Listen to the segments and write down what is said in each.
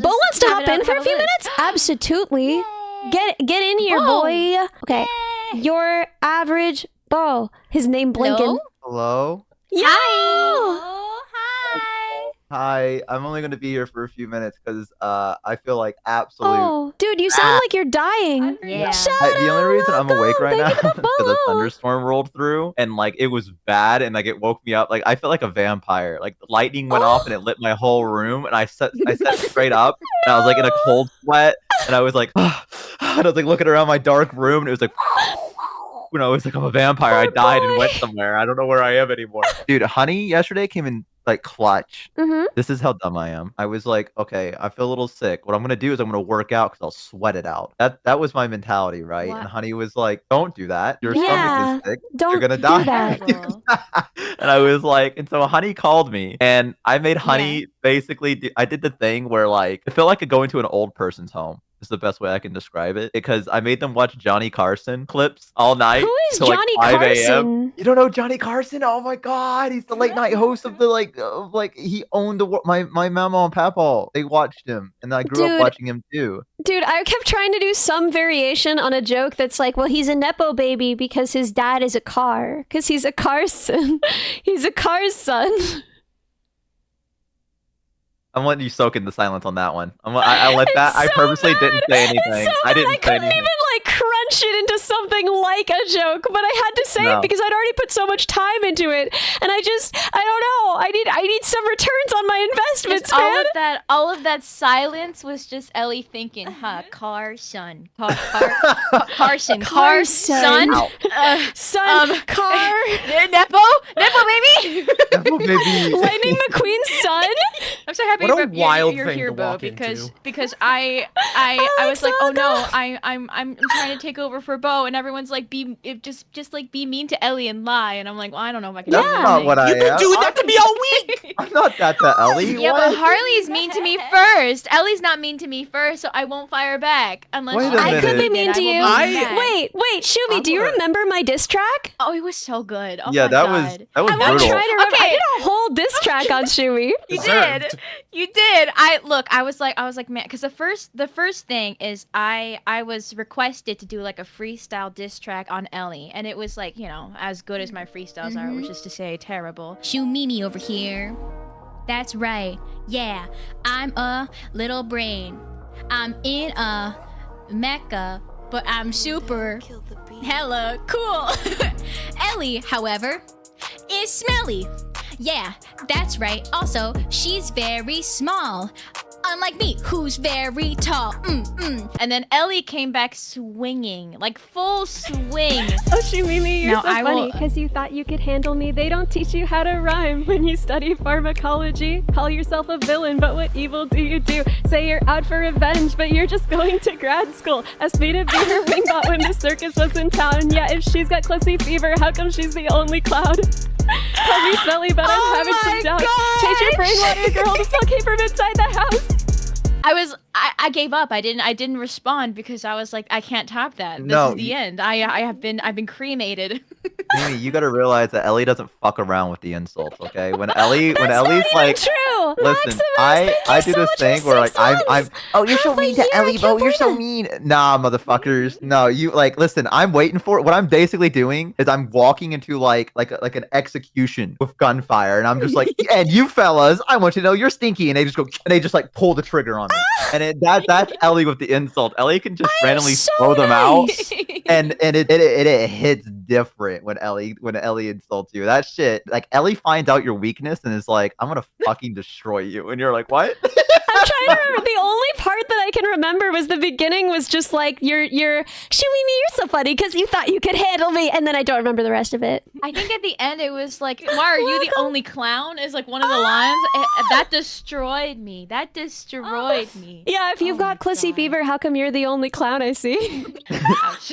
Bo wants to hop in for a few list. minutes? Absolutely. Yay. Get in here, Bo. boy. Okay. Yay. Your average Bo. His name blinking. Hello? Yo! Hi. Hi. Hi. I'm only going to be here for a few minutes because I feel like absolute. Oh, dude, you sound like you're dying. Yeah. Shout The only out, reason I'm awake right now Welcome. is Thank you for because the a follow. thunderstorm rolled through and like it was bad and like it woke me up. Like I felt like a vampire. Like the lightning went off and it lit my whole room and I sat straight up and I was like in a cold sweat and I was like and I was like looking around my dark room and it was like when I was like I'm a vampire. I died and went somewhere. I don't know where I am anymore. Dude, Honey yesterday came in like clutch. Mm-hmm. This is how dumb I am. I was like, okay, I feel a little sick. What I'm gonna do is I'm gonna work out because I'll sweat it out. That was my mentality, right? What? And Honey was like, don't do that. Your Yeah, stomach is sick. don't You're gonna do die. that. Terrible. And I was like, and so Honey called me, and I made Honey basically. I did the thing where like it felt like going to an old person's home. Is the best way I can describe it because I made them watch Johnny Carson clips all night. Who is till, like, Johnny 5 a.m. Carson? You don't know Johnny Carson? Oh my God, he's the late night host of the like he owned my mama and papa. They watched him, and I grew up watching him too. Dude, I kept trying to do some variation on a joke that's like, well, he's a Nepo baby because his dad is a car. Because he's a Carson. He's a car's son. I'm letting you soak in the silence on that one. I let that. I purposely didn't say anything. I didn't say couldn't anything. even like crunch it into something like a joke, but I had to say it because I'd already put so much time into it, and I don't know. I need some returns on my investments, Just man. all of that silence was just Ellie thinking, huh, Carson. Carson. Carson. Son, car. Nepo baby. Nepo baby. Lightning McQueen's son. I'm so happy What a you're wild you're thing here, to Bo, walk because into. because I was like, oh no, I'm trying to take over for Bo, and everyone's like, just like be mean to Ellie and lie, and I'm like, well, I don't know if I can. That's do not anything. what I You've been am. doing that to me all week! I'm not that to Ellie. Yeah, What? but Harley's mean to me first. Ellie's not mean to me first, so I won't fire back unless Wait a she's I could be minute. mean to you. I- Wait, Shumi, do you remember my diss track? Oh, it was so good. Oh Yeah, my that God. was I will brutal. try to remember. I Okay. did a whole diss track on Shumi. You Deserved. did. You did. I was like, man, because the first thing is I was requested to do like a freestyle diss track on Ellie, and it was like, you know, as good as my freestyles are, which is to say terrible. Shoo-Mimi over here. That's right. Yeah, I'm a little brain. I'm in a mecha, but I'm super hella cool. Ellie, however, is smelly. Yeah, that's right. Also, she's very small. Unlike me, who's very tall. And then Ellie came back swinging, like full swing. Oh, Shumi, you're Now so I funny will- because you thought you could handle me. They don't teach you how to rhyme when you study pharmacology. Call yourself a villain, but what evil do you do? Say you're out for revenge, but you're just going to grad school. Asked me to be her wingbot when the circus was in town. Yeah, if she's got clumsy fever, how come she's the only cloud? Call me smelly, but I'm having some doubts. Change your brain water, girl, to smell came from inside the house. I gave up. I didn't respond because I was like, I can't top that. This No, is the end. I've been cremated. Mimi, you gotta realize that Ellie doesn't fuck around with the insults, okay? When Ellie's like, True. listen, Maximus, I thank you do so this much thing for where like 6 I'm months. oh you're so Half a mean to year, I Ellie, can't Bo, you're so believe mean. Nah, motherfuckers. No, you like listen, I'm waiting for what I'm basically doing is I'm walking into like an execution with gunfire, and I'm just like, and you fellas, I want you to know you're stinky, and they just go and they just like pull the trigger on me. And that's Ellie with the insult. Ellie can just randomly so throw them out. nice. And it hits different when Ellie insults you. That shit, like Ellie finds out your weakness and is like, I'm gonna fucking destroy you. And you're like, what? I'm trying to remember. The only part that I can remember was the beginning was just like, you're Shumi, you're so funny because you thought you could handle me. And then I don't remember the rest of it. I think at the end it was like, why are you the only clown? Is like one of the lines. That destroyed me. That destroyed me. Yeah, if you've got Clissy fever, how come you're the only clown I see? Ouch.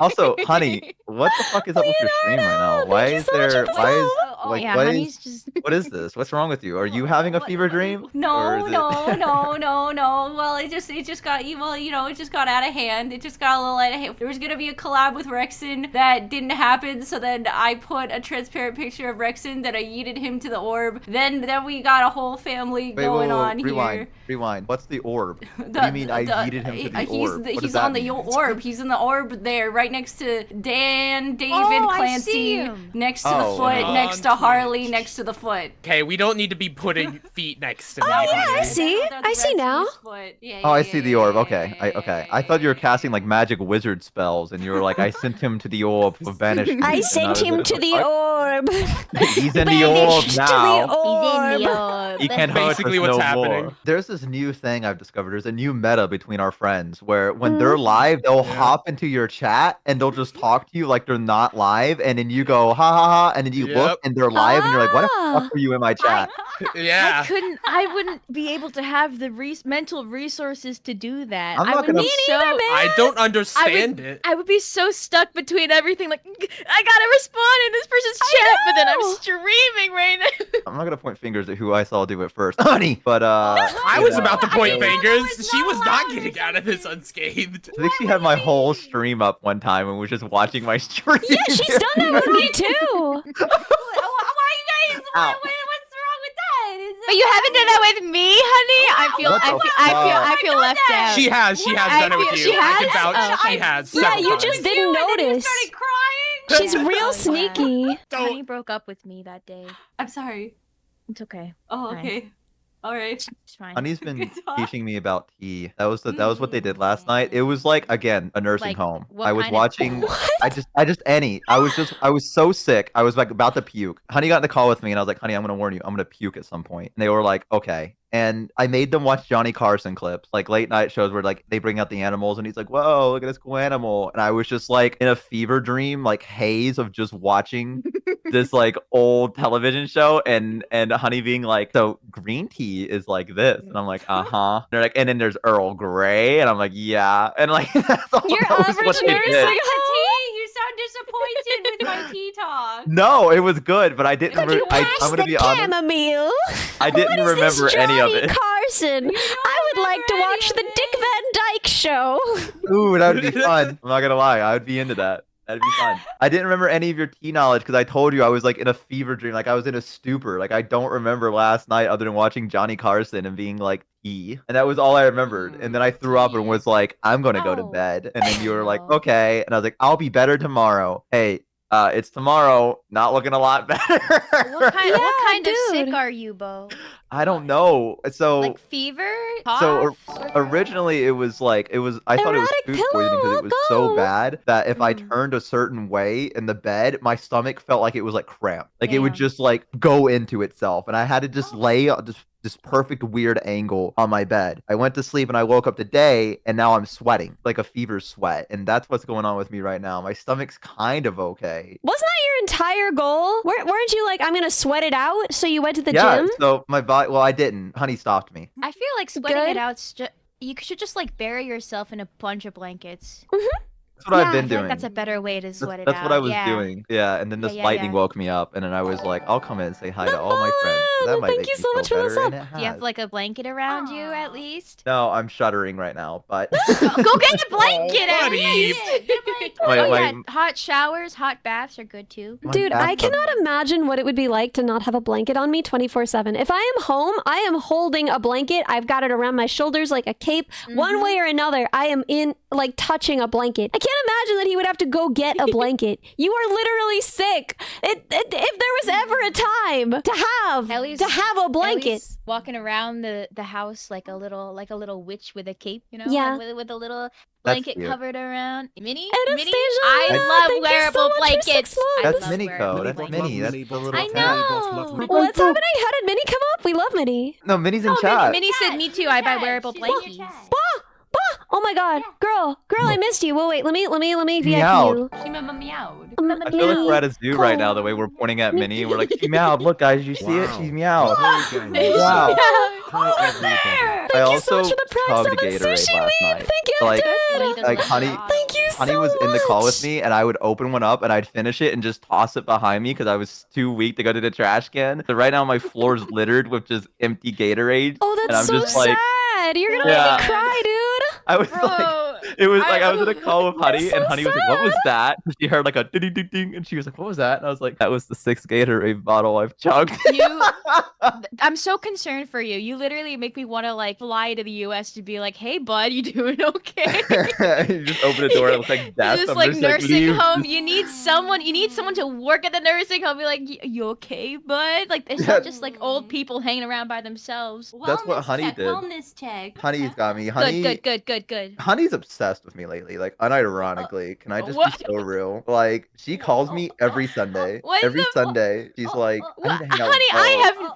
Also, honey, what the fuck is up with your stream right now? Why is there? Why is like yeah, what honey's is? just. What is this? What's wrong with you? Are you having a fever dream? Or No, is it- no. Well, it just got evil. You know, it just got out of hand. It just got a little out of hand. There was gonna be a collab with Rexon that didn't happen. So then I put a transparent picture of Rexon that I yeeted him to the orb. Then we got a whole family going on here. Rewind. What's the orb? What do you mean I yeeted him to the orb? He's on the orb. He's in the orb there, right next to Dan, David, Clancy, next to the foot, next to Harley, next to the foot. Okay, we don't need to be putting feet next to me. Oh yeah, I see. I see now. I see the orb. Okay. I thought you were casting like magic wizard spells, and you were like, I sent him to the orb for banishment. I sent him to the orb. He's in the orb now. He's in the orb. He can't hurt Basically us what's no happening. more. There's this new thing I've discovered. There's a new meta between our friends where when they're live, they'll hop into your chat and they'll just talk to you like they're not live, and then you go ha ha ha, and then you look and they're live, and you're like, why the fuck are you in my chat? Yeah. I wouldn't be able to have the mental resources to do that. I'm not gonna- Me I don't understand it. I would be so stuck between everything. Like, I gotta respond in this person's chat, but then I'm streaming right now. I'm not gonna point fingers at who I saw do it first, honey. But I was about to point fingers. She was not getting out of this unscathed. I think she had my whole stream up one time and was just watching my stream. Yeah, she's done that with me too. Why you guys? Ow. What's wrong with that? But you haven't done that with me, honey. I feel left out. She has done it with you. She I can has? vouch. Oh, okay. She has. Yeah, several you times. just didn't notice. Started crying. She's real sneaky. Honey broke up with me that day. I'm sorry. It's okay. Oh, Fine. okay. All right. It's fine. Honey's been Good talk. teaching me about tea. That was what they did last night. It was like, again, a nursing Like, home. what I was kind of- watching. I was so sick. I was like about to puke. Honey got in the call with me, and I was like, honey, I'm gonna warn you, I'm gonna puke at some point. And they were like, okay. And I made them watch Johnny Carson clips, like late night shows where like they bring out the animals, and he's like, whoa, look at this cool animal. And I was just like in a fever dream, like haze of just watching this like old television show, and Honey being like, so green tea is like this, and I'm like, uh-huh. They're like, and then there's Earl Grey, and I'm like, yeah, and like that's all. Your that was average what they nursing did. Tea, you sound disappointed with my tea talk. No, it was good, but I didn't. Could you pass I'm gonna the be honest. chamomile? I didn't What is this remember any of Johnny it. Carson. I would like to watch the Dick Van Dyke Show. Ooh, that would be fun. I'm not gonna lie, I would be into that. That'd be fun. I didn't remember any of your tea knowledge because I told you I was like in a fever dream, like I was in a stupor. Like I don't remember last night other than watching Johnny Carson and being like tea, and that was all I remembered. And then I threw up and was like, I'm gonna go to Oh. bed. And then you were like, No. okay, and I was like, I'll be better tomorrow. Hey, it's tomorrow. Not looking a lot better. What kind of sick dude. are you, Bo? I don't know. So Like fever? So Cough? originally it was I thought it was Erotic food poisoning because it was pillow, so go. bad that if I Mm. turned a certain way in the bed, my stomach felt like it was like cramped. Like it would Damn. just like go into itself, and I had to just lay on this perfect weird angle on my bed. I went to sleep and I woke up today, and now I'm sweating like a fever sweat, and that's what's going on with me right now. My stomach's kind of okay. Wasn't that your entire goal? Weren't you like, I'm gonna sweat it out? So you went to the Yeah, gym? so my body. Well, I didn't. Honey stopped me. I feel like sweating Good. it out. You should just like bury yourself in a bunch of blankets. That's what I've Yeah, been I feel doing. like that's a better way to sweat it That's out. what I was yeah. doing. Yeah, and then this Yeah, lightning yeah. woke me up, and then I was like, I'll come in and say hi to all my friends. fun! That might Thank make you me so feel much for this better, up. and it Do you have has. like a blanket around you at least? No, I'm shuddering right now, but Go get the blanket at buddy. least. My- Oh, my- yeah, hot showers, hot baths are good too. my Dude, I bathtub- cannot imagine what it would be like to not have a blanket on me 24/7. If I am home, I am holding a blanket. I've got it around my shoulders like a cape. One way or another, I am in like touching a blanket. I can't imagine that he would have to go get a blanket. You are literally sick. If there was ever a time to have Ellie's- a blanket. Ellie's walking around the house like a little witch with a cape, you know? Yeah. Like, with a little That's blanket cute. covered around. Minnie? Anastasia, I love thank you so wearable much for 6 blankets. months. I That's love Minnie wearable code. That's blankets. Minnie. That's the little I tag. know. What's happening? How did Minnie come up? We love Minnie. No, Minnie's in Oh, chat. Minnie said me too. I buy wearable blankets. Oh my god, girl, I missed you. Well, wait, let me VIP Meowed. you. She meowed. I feel like we're at a zoo right now, the way we're pointing at Minnie, and we're like, she meowed. Look, guys, you see it? She's meowed. Wow. I Thank you so also much for the press chugged up and Gatorade sushi last weed. night. Thank you, Like- dude. Like, honey, Thank you so Honey was in the call with much. me, and I would open one up, and I'd finish it and just toss it behind me because I was too weak to go to the trash can. So right now, my floor's littered with just empty Gatorade. Oh, and that's I'm so just like, sad. You're gonna Yeah. make me cry, dude. I was Bro, like, it was like I was in a call with Honey, so and Honey was like, "What was sad. that?" And she heard like a ding ding ding, and she was like, "What was that?" And I was like, "That was the 6th Gatorade bottle I've chugged." I'm so concerned for you. You literally make me want to like fly to the U.S. to be like, "Hey, bud, you doing okay?" You just open the door, it looks like death. Just I'm like just nursing leave. home. You need someone. You need someone to work at the nursing home. Be like, "You okay, bud?" Like it's not just like old people hanging around by themselves. That's what Wellness Honey check, did. Wellness check. Honey's got me. Honey, Good. Honey's obsessed with me lately. Like unironically, can I just what? be so real? Like she calls me every Sunday. What Every the- Sunday, she's like, "I need to hang out with Honey, Bo."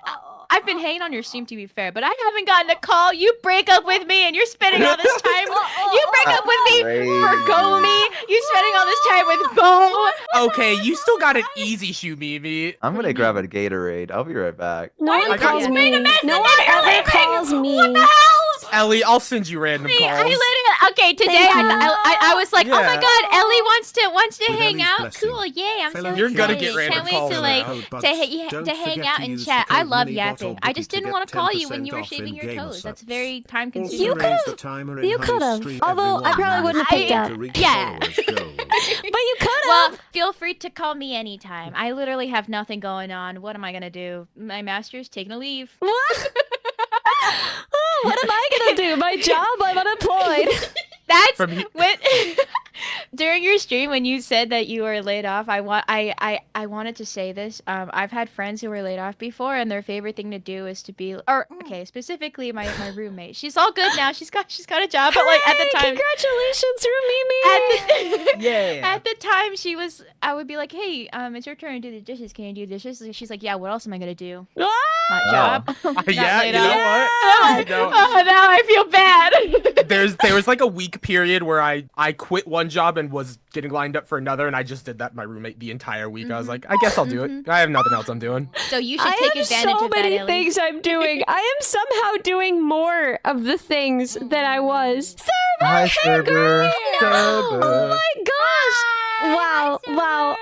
I've been hanging on your stream to be fair, but I haven't gotten a call. You break up with me and you're spending all this time. You break up with me for Gomi. You spending all this time with Bo. Okay, you still got an easy shoe, Mimi. I'm gonna grab a Gatorade. I'll be right back. No Why one are you calls just me. being a mess No and one now you're ever leaving? calls me. What the hell? Ellie, I'll send you random calls. I literally okay today. Thank you. I was like, oh my Yeah. god, Ellie wants to With hang Ellie's out. blessing. Cool, yeah, I'm so Fellow You're gonna excited. get random Can't wait calls to now. like But to don't hang forget out to and use chat. the I code love Minibot yapping. or I just Bookie to didn't get want to call you when 10% you were off shaving your in-game toes. That's subs. very time Also consuming. could've- raise the timer in you Honey's could've. stream Although I every probably 1 wouldn't have minute picked up. to reach Yeah. followers goals. But you could Well, have. feel free to call me anytime. I literally have nothing going on. What am I gonna do? My master's taking a leave. What? Oh, what am I gonna do? My job? I'm unemployed. That's From he- when during your stream when you said that you were laid off. I wanted to say this. I've had friends who were laid off before, and their favorite thing to do is to be specifically my roommate. She's all good now. She's got a job, but like at the Hooray, time. Congratulations, Rumimi. Yeah. At the time, I would be like, "Hey, it's your turn to do the dishes. Can you do dishes?" And she's like, "Yeah. What else am I gonna do? Ah! My job." Not Yeah, laid you know off. what? You know, Oh, now I feel bad. there was like a week period where I quit one job and was getting lined up for another, and I just did that to my roommate the entire week. I was like, I guess I'll do it. I have nothing else I'm doing. So you should I take have advantage so of that, many Ellie. things I'm doing. I am somehow doing more of the things that I was. Hi, Server, Server. Oh my gosh! Wow!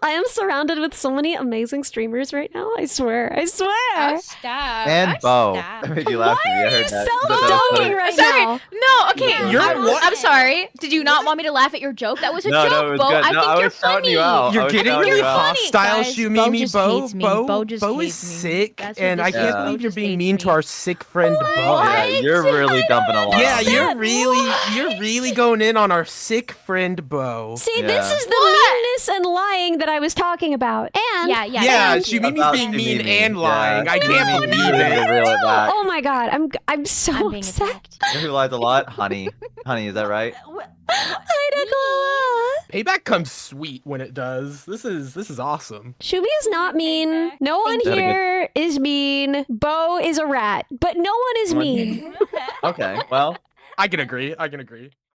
I am surrounded with so many amazing streamers right now. I swear. Oh, stop. And Oh, Bo. stop. That made you laugh. Why I are heard you that. self-dunking right Sorry. now? No, okay. You're I'm, what? I'm sorry. Did you not want me to laugh at your joke? That was a No, joke, no, it was Bo. good. I No, think I you're was shouting funny. you out. You're I was getting shouting really you out. hostile, Guys, Shu Bo Mimi. just Bo hates me. Bo Bo just Bo is hates me. sick, That's what and I this can't is. believe Bo you're just being hates mean me. to our sick friend Bo. Yeah, you're really dumping a lot. Yeah, on me. you're really going in on our sick friend Bo. See, Yeah. this is the meanness and lying that I was talking about. And Yeah. Yeah, thank Shu you. Mimi's About being Shu mean Mimi. and lying. Yeah, I Shu can't Mimi, believe you need it. to reel it back. oh my god, I'm so I'm being upset. attacked. You know who lies a lot? Honey. Honey, is that right? Payback comes sweet when it does. This is awesome. Shubi is not mean. No one Thank you. here is mean. Bo is a rat, but no one is mean. Okay, well. I can agree.